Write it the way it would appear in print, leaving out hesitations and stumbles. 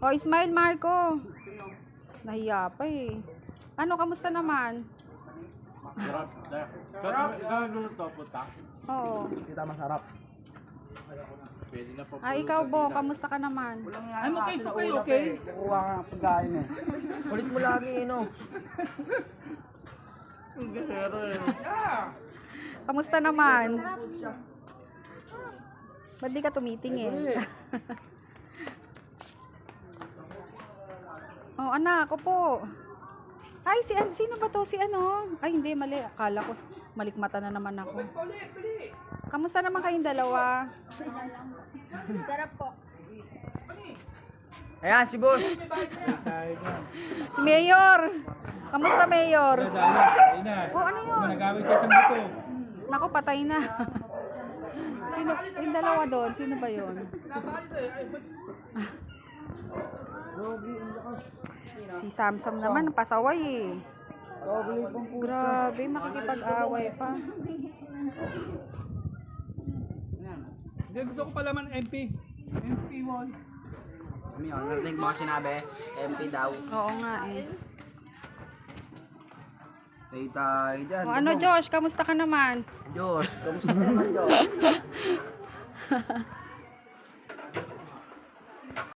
Oh, smile Marco. Nahiya pa eh. Ano, kamusta naman? Sarap. Ikaw luluto, puta. Oo. Kita masarap. Pwede na po. Ah, ikaw Bo, kamusta ka naman? Ay mo kayo, okay? Kukuha ka ng pagkain eh. Ulit mo lagi no. Ang gahero eh. Kamusta naman? Ba't di ka tumitingin? Oh, anak, opo. Ay, sino ba to? Si ano? Ay, hindi, mali. Akala ko, malikmata na naman ako. Kamusta naman kayong dalawa? Sarap po. Ayan, si boss. Si Mayor. Kamusta, Mayor? Oh, ano yun? Nagawin siya sa buto. Naku, patay na. Sino? Yung dalawa doon, sino ba yun? Si Samsam naman, pasaway eh. Grabe, makikipag-away pa. Hindi, gusto ko pala man MP. MP1. Kami yun, narinig mo sinabi, MP daw. Oo nga eh. Stay tayo dyan. O, ano Josh, kamusta ka naman? Diyos, kamusta ka naman Diyos?